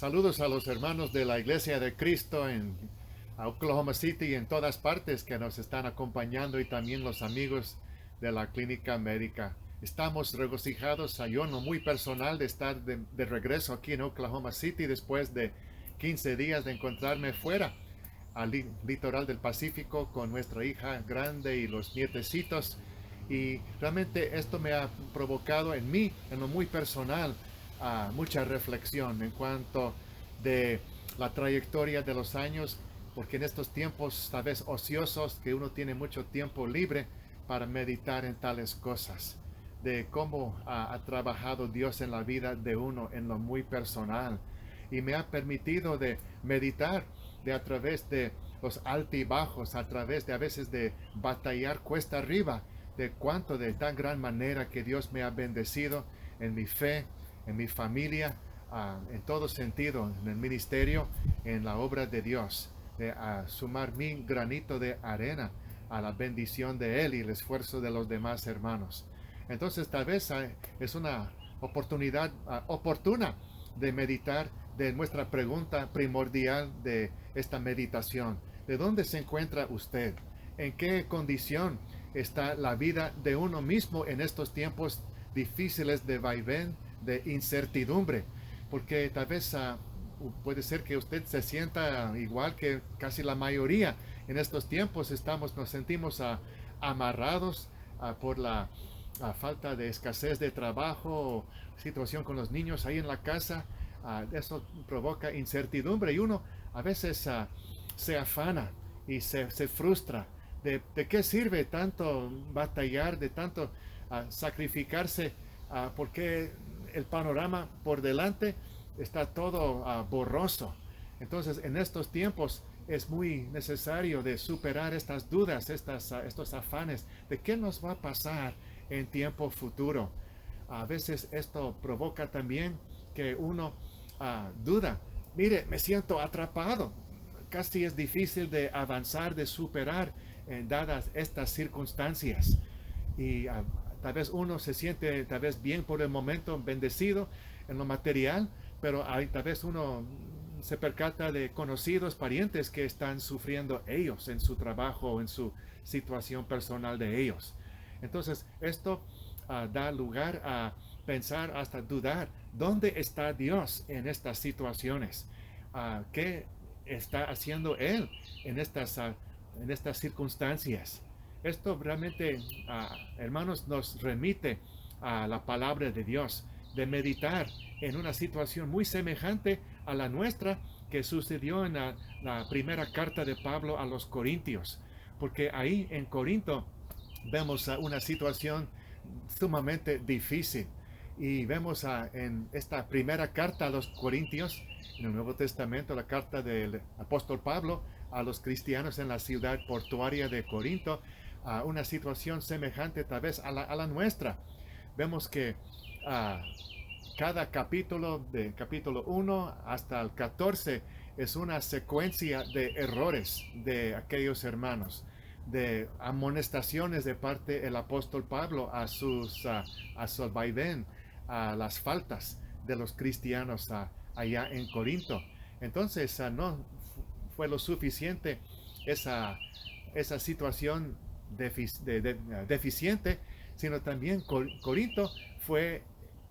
Saludos a los hermanos de la Iglesia de Cristo en Oklahoma City y en todas partes que nos están acompañando y también los amigos de la Clínica Médica. Estamos regocijados, yo no muy personal, de estar de regreso aquí en Oklahoma City después de 15 días de encontrarme fuera al litoral del Pacífico con nuestra hija grande y los nietecitos. Y realmente esto me ha provocado en mí, en lo muy personal, mucha reflexión en cuanto de la trayectoria de los años, porque en estos tiempos tal vez ociosos, que uno tiene mucho tiempo libre para meditar en tales cosas, de cómo ha trabajado Dios en la vida de uno en lo muy personal. Y me ha permitido de meditar de a través de los altibajos, a través de a veces de batallar cuesta arriba, de cuánto de tan gran manera que Dios me ha bendecido en mi fe, en mi familia, en todo sentido, en el ministerio, en la obra de Dios, de sumar mi granito de arena a la bendición de Él y el esfuerzo de los demás hermanos. Entonces tal vez es una oportunidad oportuna de meditar de nuestra pregunta primordial de esta meditación. ¿De dónde se encuentra usted? ¿En qué condición está la vida de uno mismo en estos tiempos difíciles de vaivén, de incertidumbre? Porque tal vez puede ser que usted se sienta igual que casi la mayoría en estos tiempos. Nos sentimos amarrados por la falta de escasez de trabajo, situación con los niños ahí en la casa. Eso provoca incertidumbre y uno a veces se afana y se frustra. ¿De qué sirve tanto batallar, de tanto sacrificarse? Porque el panorama por delante está todo borroso. Entonces, en estos tiempos es muy necesario de superar estas dudas, estos afanes de qué nos va a pasar en tiempo futuro. A veces esto provoca también que uno duda. Mire, me siento atrapado. Casi es difícil de avanzar, de superar dadas estas circunstancias. Y tal vez uno se siente tal vez bien por el momento, bendecido en lo material, pero tal vez uno se percata de conocidos, parientes que están sufriendo ellos en su trabajo, en su situación personal de ellos. Entonces, esto da lugar a pensar, hasta dudar, ¿dónde está Dios en estas situaciones? ¿Qué está haciendo Él en estas circunstancias? Esto realmente, hermanos, nos remite a la palabra de Dios, de meditar en una situación muy semejante a la nuestra que sucedió en la primera carta de Pablo a los Corintios, porque ahí en Corinto vemos una situación sumamente difícil y vemos en esta primera carta a los Corintios, en el Nuevo Testamento, la carta del apóstol Pablo a los cristianos en la ciudad portuaria de Corinto, a una situación semejante tal vez a la nuestra. Vemos que cada capítulo, de capítulo 1 hasta el 14, es una secuencia de errores de aquellos hermanos, de amonestaciones de parte del apóstol Pablo a su vaivén, a las faltas de los cristianos allá en Corinto. Entonces no fue lo suficiente esa situación deficiente, sino también Corinto fue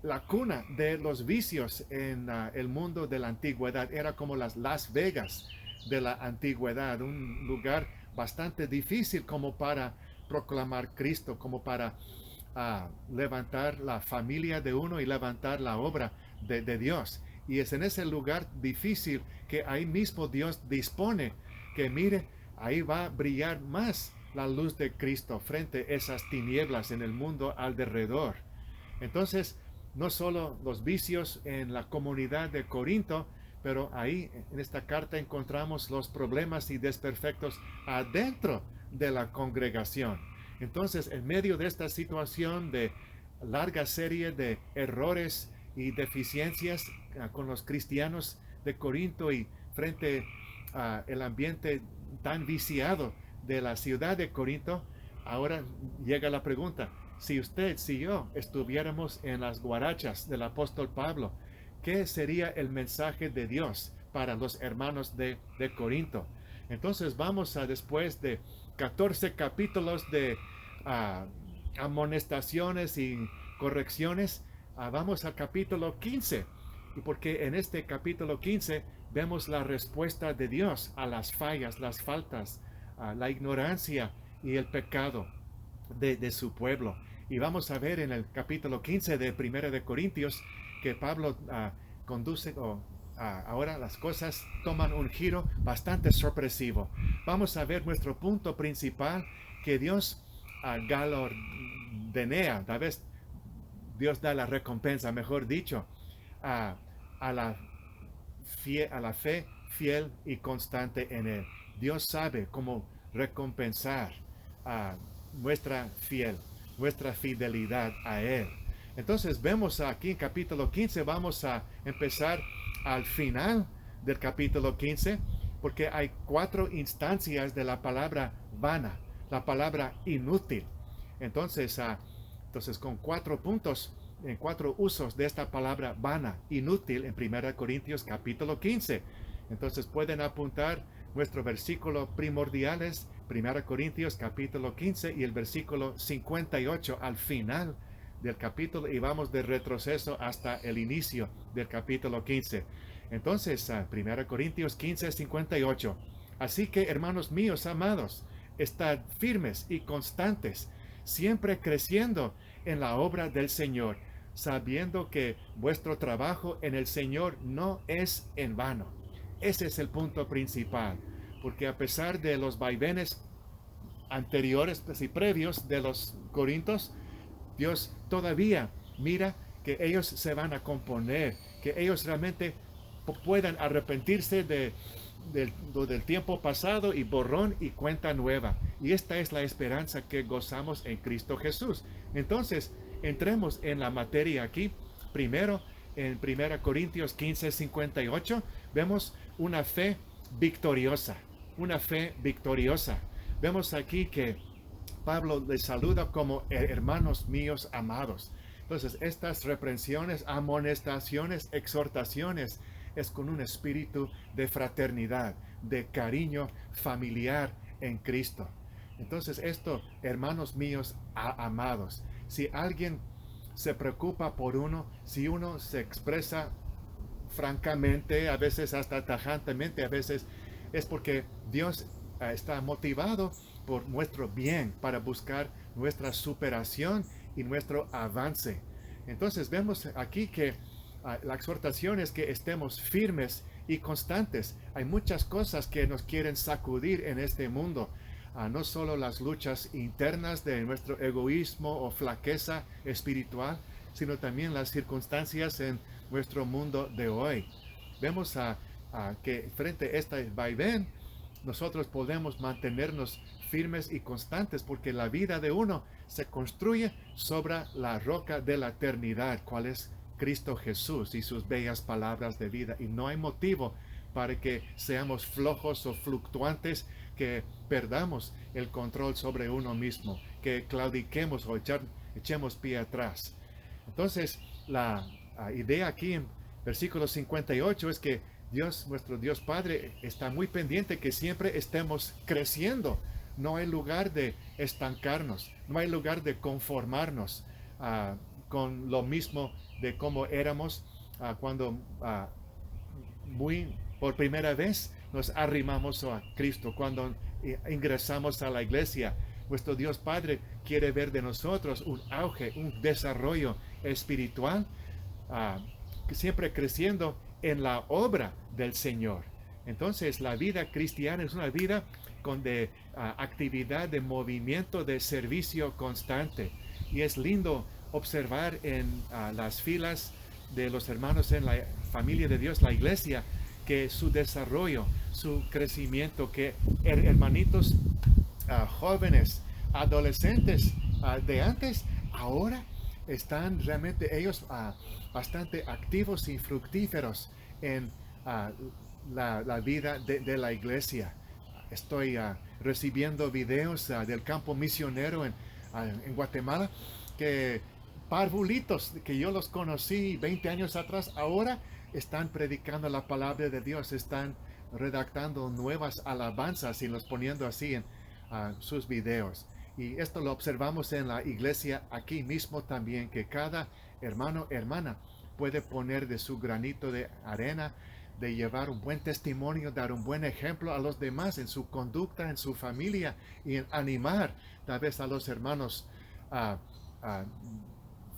la cuna de los vicios en el mundo de la antigüedad. Era como Las Vegas de la antigüedad, un lugar bastante difícil como para proclamar Cristo, como para levantar la familia de uno y levantar la obra de Dios. Y es en ese lugar difícil que ahí mismo Dios dispone que mire, ahí va a brillar más la luz de Cristo frente a esas tinieblas en el mundo alrededor. Entonces, no solo los vicios en la comunidad de Corinto, pero ahí en esta carta encontramos los problemas y desperfectos adentro de la congregación. Entonces, en medio de esta situación de larga serie de errores y deficiencias con los cristianos de Corinto y frente al ambiente tan viciado de la ciudad de Corinto, ahora llega la pregunta, si usted, si yo estuviéramos en las guarachas del apóstol Pablo, qué sería el mensaje de Dios para los hermanos de Corinto. Entonces vamos a, después de 14 capítulos de amonestaciones y correcciones, vamos al capítulo 15. Y porque en este capítulo 15 vemos la respuesta de Dios a las fallas, las faltas, a la ignorancia y el pecado de su pueblo. Y vamos a ver en el capítulo 15 de 1 de Corintios que Pablo conduce, ahora las cosas toman un giro bastante sorpresivo. Vamos a ver nuestro punto principal, que Dios galardonea, tal vez Dios da la recompensa, mejor dicho, a, a la a la fe fiel y constante en Él. Dios sabe cómo recompensar a nuestra fidelidad a Él. Entonces vemos aquí en capítulo 15, vamos a empezar al final del capítulo 15, porque hay 4 instancias de la palabra vana, la palabra inútil. Entonces con 4 puntos, en 4 usos de esta palabra vana, inútil, en 1 Corintios capítulo 15. Entonces pueden apuntar nuestro versículo primordial es 1 Corintios capítulo 15 y el versículo 58 al final del capítulo, y vamos de retroceso hasta el inicio del capítulo 15. Entonces, 1 Corintios 15, 58. Así que, hermanos míos amados, estad firmes y constantes, siempre creciendo en la obra del Señor, sabiendo que vuestro trabajo en el Señor no es en vano. Ese es el punto principal, porque a pesar de los vaivenes anteriores y previos de los corintios, Dios todavía mira que ellos se van a componer, que ellos realmente puedan arrepentirse del tiempo pasado y borrón y cuenta nueva. Y esta es la esperanza que gozamos en Cristo Jesús. Entonces, entremos en la materia aquí. Primero, en 1 Corintios 15, 58, vemos una fe victoriosa, una fe victoriosa. Vemos aquí que Pablo les saluda como hermanos míos amados. Entonces, estas reprensiones, amonestaciones, exhortaciones, es con un espíritu de fraternidad, de cariño familiar en Cristo. Entonces, esto, hermanos míos amados, si alguien se preocupa por uno, si uno se expresa francamente, a veces hasta tajantemente, a veces es porque Dios está motivado por nuestro bien, para buscar nuestra superación y nuestro avance. Entonces vemos aquí que la exhortación es que estemos firmes y constantes. Hay muchas cosas que nos quieren sacudir en este mundo. No solo las luchas internas de nuestro egoísmo o flaqueza espiritual, sino también las circunstancias en nuestro mundo de hoy. Vemos que frente a este vaivén, nosotros podemos mantenernos firmes y constantes, porque la vida de uno se construye sobre la roca de la eternidad, cual es Cristo Jesús y sus bellas palabras de vida. Y no hay motivo para que seamos flojos o fluctuantes, que perdamos el control sobre uno mismo, que claudiquemos o echemos pie atrás. Entonces, la idea aquí en versículo 58 es que Dios, nuestro Dios Padre, está muy pendiente que siempre estemos creciendo. No hay lugar de estancarnos, no hay lugar de conformarnos con lo mismo de cómo éramos cuando por primera vez nos arrimamos a Cristo, cuando ingresamos a la iglesia. Nuestro Dios Padre quiere ver de nosotros un auge, un desarrollo espiritual, siempre creciendo en la obra del Señor. Entonces, la vida cristiana es una vida con actividad, de movimiento, de servicio constante. Y es lindo observar en las filas de los hermanos en la familia de Dios, la iglesia, que su desarrollo, su crecimiento, que hermanitos jóvenes, adolescentes de antes, ahora están realmente ellos bastante activos y fructíferos en la vida de la iglesia. Estoy recibiendo videos del campo misionero en Guatemala, que parvulitos que yo los conocí 20 años atrás, ahora están predicando la palabra de Dios, están redactando nuevas alabanzas y los poniendo así en sus videos. Y esto lo observamos en la iglesia aquí mismo también, que cada hermano, hermana puede poner de su granito de arena, de llevar un buen testimonio, dar un buen ejemplo a los demás en su conducta, en su familia, y en animar tal vez a los hermanos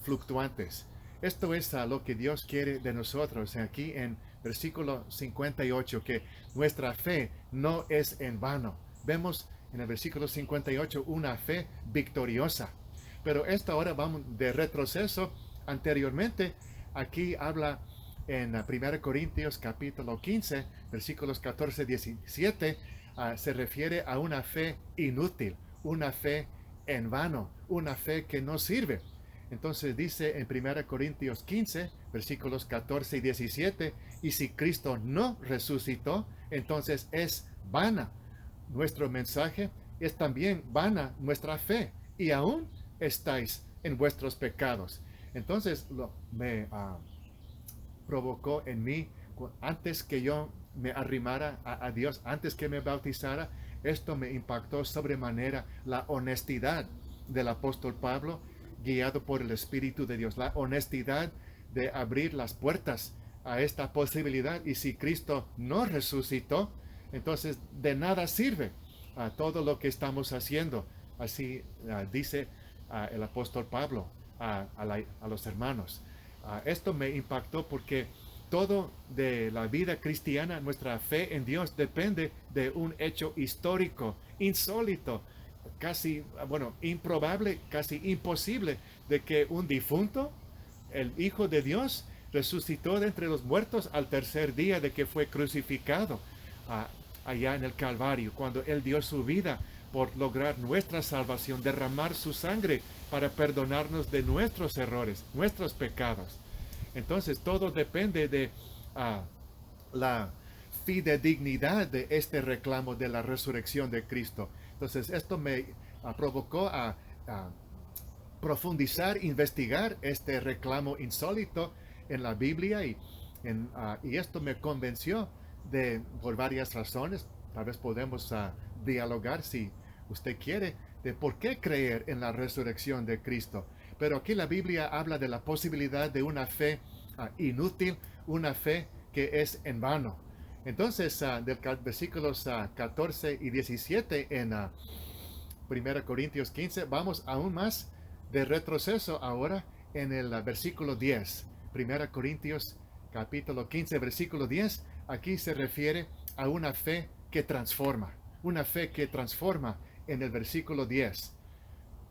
fluctuantes. Esto es lo que Dios quiere de nosotros aquí en versículo 58, que nuestra fe no es en vano. Vemos en el versículo 58 una fe victoriosa. Pero esta ahora vamos de retroceso. Anteriormente, aquí habla en 1 Corintios capítulo 15, versículos 14-17, se refiere a una fe inútil, una fe en vano, una fe que no sirve. Entonces dice en 1 Corintios 15, versículos 14 y 17, y si Cristo no resucitó, entonces es vana nuestro mensaje, es también vana nuestra fe, y aún estáis en vuestros pecados. Entonces me provocó en mí, antes que yo me arrimara a Dios, antes que me bautizara, esto me impactó sobremanera la honestidad del apóstol Pablo, guiado por el Espíritu de Dios, la honestidad de abrir las puertas a esta posibilidad. Y si Cristo no resucitó, entonces de nada sirve todo lo que estamos haciendo. Así dice el apóstol Pablo a los hermanos. Esto me impactó porque todo de la vida cristiana, nuestra fe en Dios, depende de un hecho histórico, insólito, casi, improbable, casi imposible, de que un difunto, el Hijo de Dios, resucitó de entre los muertos al tercer día de que fue crucificado allá en el Calvario, cuando Él dio su vida por lograr nuestra salvación, derramar su sangre para perdonarnos de nuestros errores, nuestros pecados. Entonces todo depende de la fidedignidad de este reclamo de la resurrección de Cristo. Entonces esto me provocó a profundizar, investigar este reclamo insólito en la Biblia, y esto me convenció por varias razones. Tal vez podemos dialogar, si usted quiere, de por qué creer en la resurrección de Cristo. Pero aquí la Biblia habla de la posibilidad de una fe inútil, una fe que es en vano. Entonces, del versículos 14 y 17 en 1 Corintios 15, vamos aún más de retroceso ahora en el versículo 10. 1 Corintios capítulo 15, versículo 10, aquí se refiere a una fe que transforma, una fe que transforma en el versículo 10.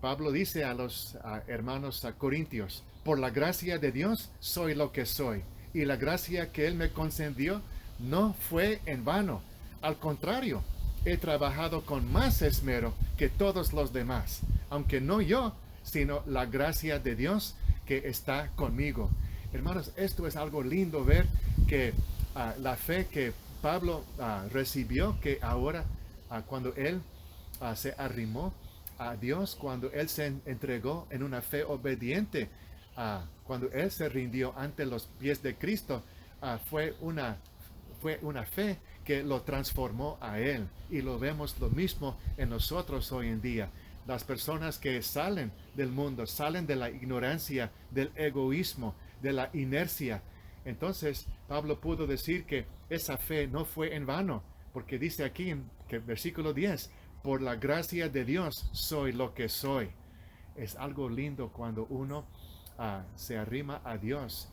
Pablo dice a los hermanos corintios: por la gracia de Dios soy lo que soy, y la gracia que Él me concedió no fue en vano. Al contrario, he trabajado con más esmero que todos los demás, aunque no yo, sino la gracia de Dios que está conmigo. Hermanos, esto es algo lindo ver, que la fe que Pablo recibió, que ahora cuando él se arrimó a Dios, cuando él se entregó en una fe obediente, cuando él se rindió ante los pies de Cristo, fue una fe que lo transformó a él. Y lo vemos lo mismo en nosotros hoy en día. Las personas que salen del mundo, salen de la ignorancia, del egoísmo, de la inercia. Entonces Pablo pudo decir que esa fe no fue en vano, porque dice aquí en versículo 10: por la gracia de Dios soy lo que soy. Es algo lindo cuando uno se arrima a Dios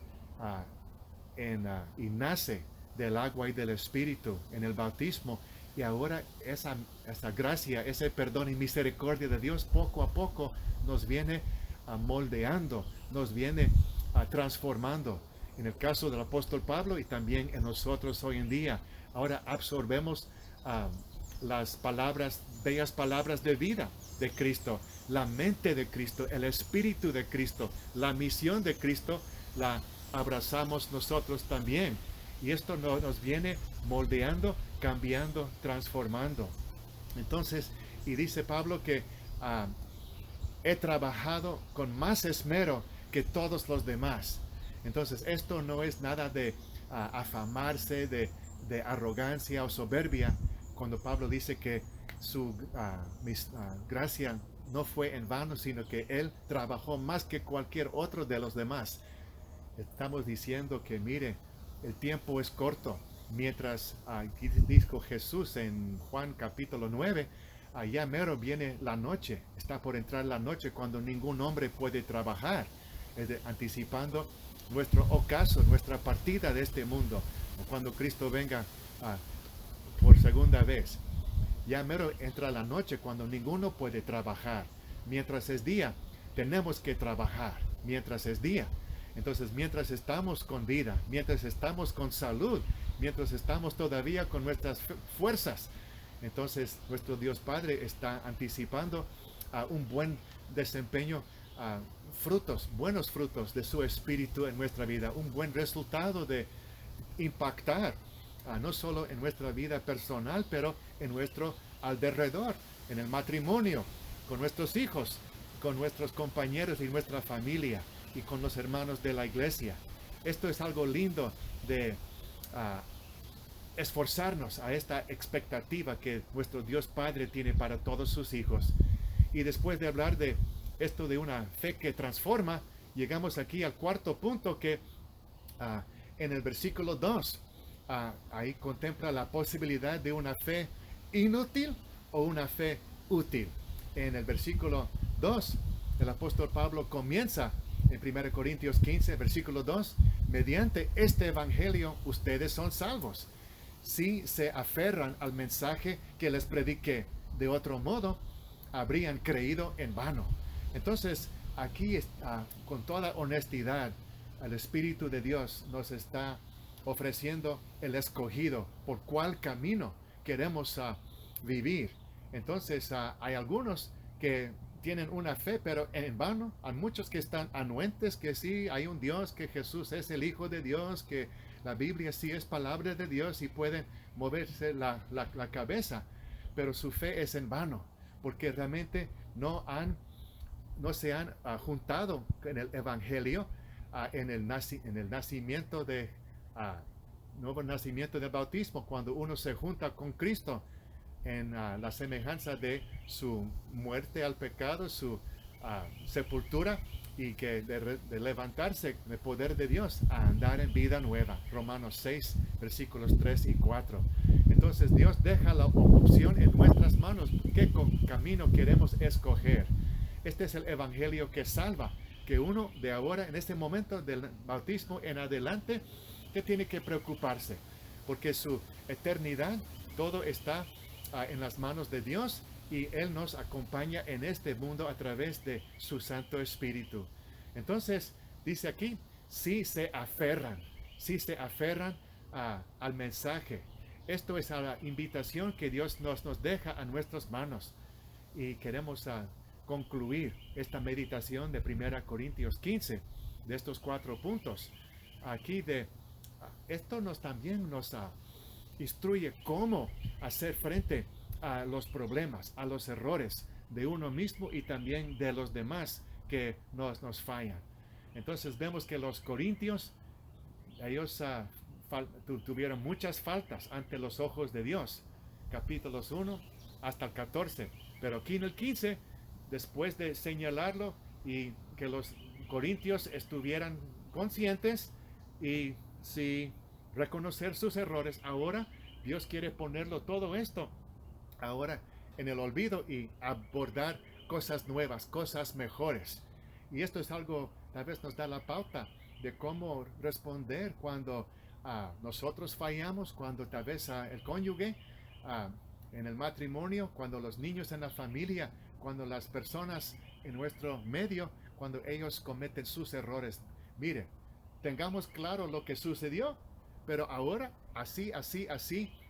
y nace del agua y del Espíritu en el bautismo, y ahora esa gracia, ese perdón y misericordia de Dios poco a poco nos viene moldeando, nos viene transformando. En el caso del apóstol Pablo y también en nosotros hoy en día, ahora absorbemos las palabras, bellas palabras de vida de Cristo, la mente de Cristo, el Espíritu de Cristo, la misión de Cristo, la abrazamos nosotros también. Y esto nos viene moldeando, cambiando, transformando. Entonces, y dice Pablo que he trabajado con más esmero que todos los demás. Entonces, esto no es nada de afamarse, de arrogancia o soberbia, cuando Pablo dice que su gracia no fue en vano, sino que Él trabajó más que cualquier otro de los demás. Estamos diciendo que, mire, el tiempo es corto. Mientras dijo Jesús en Juan capítulo 9, allá mero viene la noche, está por entrar la noche cuando ningún hombre puede trabajar, anticipando nuestro ocaso, nuestra partida de este mundo, o cuando Cristo venga por segunda vez. Ya mero entra la noche cuando ninguno puede trabajar. Mientras es día, tenemos que trabajar. Mientras es día. Entonces, mientras estamos con vida, mientras estamos con salud, mientras estamos todavía con nuestras fuerzas, entonces nuestro Dios Padre está anticipando un buen desempeño, buenos frutos de su Espíritu en nuestra vida, un buen resultado de impactar no solo en nuestra vida personal, pero en nuestro alrededor, en el matrimonio, con nuestros hijos, con nuestros compañeros y nuestra familia, y con los hermanos de la iglesia. Esto es algo lindo de esforzarnos a esta expectativa que nuestro Dios Padre tiene para todos sus hijos. Y después de hablar de esto de una fe que transforma, llegamos aquí al cuarto punto que en el versículo 2, ahí contempla la posibilidad de una fe inútil o una fe útil. En el versículo 2, el apóstol Pablo comienza en 1 Corintios 15, versículo 2, mediante este evangelio ustedes son salvos, si se aferran al mensaje que les prediqué. De otro modo, habrían creído en vano. Entonces, aquí con toda honestidad, el Espíritu de Dios nos está ofreciendo el escogido por cuál camino queremos vivir. Entonces, hay algunos que tienen una fe, pero en vano. Hay muchos que están anuentes que sí, hay un Dios, que Jesús es el Hijo de Dios, que la Biblia sí es palabra de Dios y pueden moverse la cabeza, pero su fe es en vano, porque realmente no se han juntado en el Evangelio, en el nacimiento nuevo nacimiento del bautismo, cuando uno se junta con Cristo en la semejanza de su muerte al pecado, su sepultura, y que de levantarse el poder de Dios a andar en vida nueva. Romanos 6, versículos 3 y 4. Entonces Dios deja la opción en nuestras manos, qué camino queremos escoger. Este es el evangelio que salva, que uno de ahora, en este momento del bautismo en adelante, que tiene que preocuparse, porque su eternidad, todo está en las manos de Dios, y Él nos acompaña en este mundo a través de su Santo Espíritu. Entonces, dice aquí, si se aferran al mensaje. Esto es a la invitación que Dios nos deja a nuestras manos. Y queremos concluir esta meditación de 1 Corintios 15, de estos 4 puntos. Aquí esto también nos instruye cómo hacer frente a los problemas, a los errores de uno mismo y también de los demás que nos fallan. Entonces vemos que los corintios, ellos tuvieron muchas faltas ante los ojos de Dios, capítulos 1 hasta el 14, pero aquí en el 15, después de señalarlo y que los corintios estuvieran conscientes y reconocer sus errores, ahora Dios quiere ponerlo todo esto ahora en el olvido y abordar cosas nuevas, cosas mejores. Y esto es algo, tal vez nos da la pauta de cómo responder cuando nosotros fallamos, cuando tal vez el cónyuge en el matrimonio, cuando los niños en la familia, cuando las personas en nuestro medio, cuando ellos cometen sus errores. Mire, tengamos claro lo que sucedió, pero ahora así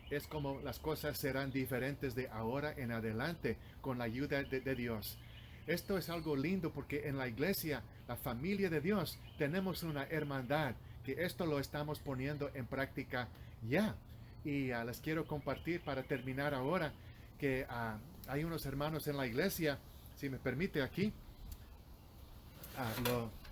es como las cosas serán diferentes de ahora en adelante con la ayuda de Dios. Esto es algo lindo porque en la iglesia, la familia de Dios, tenemos una hermandad, que esto lo estamos poniendo en práctica ya. Y les quiero compartir para terminar ahora que hay unos hermanos en la iglesia, si me permite aquí,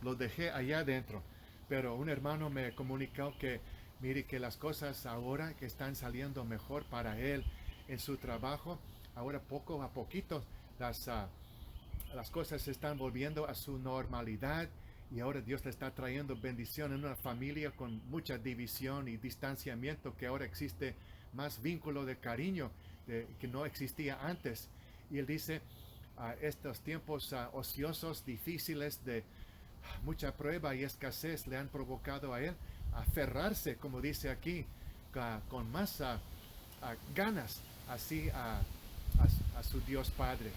lo dejé allá adentro. Pero un hermano me comunicó que, mire, que las cosas ahora que están saliendo mejor para él en su trabajo, ahora poco a poquito las cosas se están volviendo a su normalidad y ahora Dios le está trayendo bendición en una familia con mucha división y distanciamiento, que ahora existe más vínculo de cariño que no existía antes. Y él dice, estos tiempos ociosos, difíciles, de mucha prueba y escasez, le han provocado a él a aferrarse, como dice aquí, con más ganas así a su Dios Padre.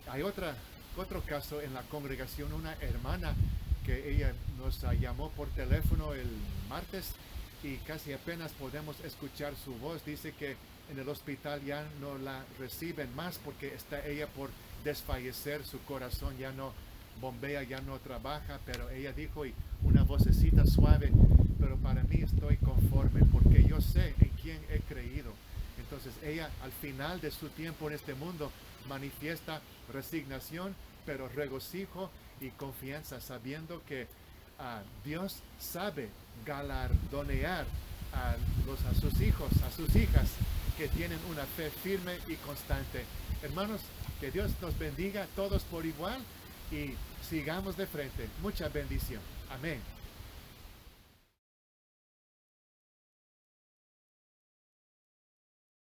Hay otro caso en la congregación, una hermana que ella nos llamó por teléfono el martes y casi apenas podemos escuchar su voz. Dice que en el hospital ya no la reciben más porque está ella por desfallecer, su corazón ya no bombea, ya no trabaja, pero ella dijo, y una vocecita suave, pero para mí estoy conforme porque yo sé en quién he creído. Entonces ella al final de su tiempo en este mundo manifiesta resignación, pero regocijo y confianza, sabiendo que Dios sabe galardonear a sus hijos, a sus hijas que tienen una fe firme y constante. Hermanos, que Dios nos bendiga todos por igual y sigamos de frente. Mucha bendición. Amén.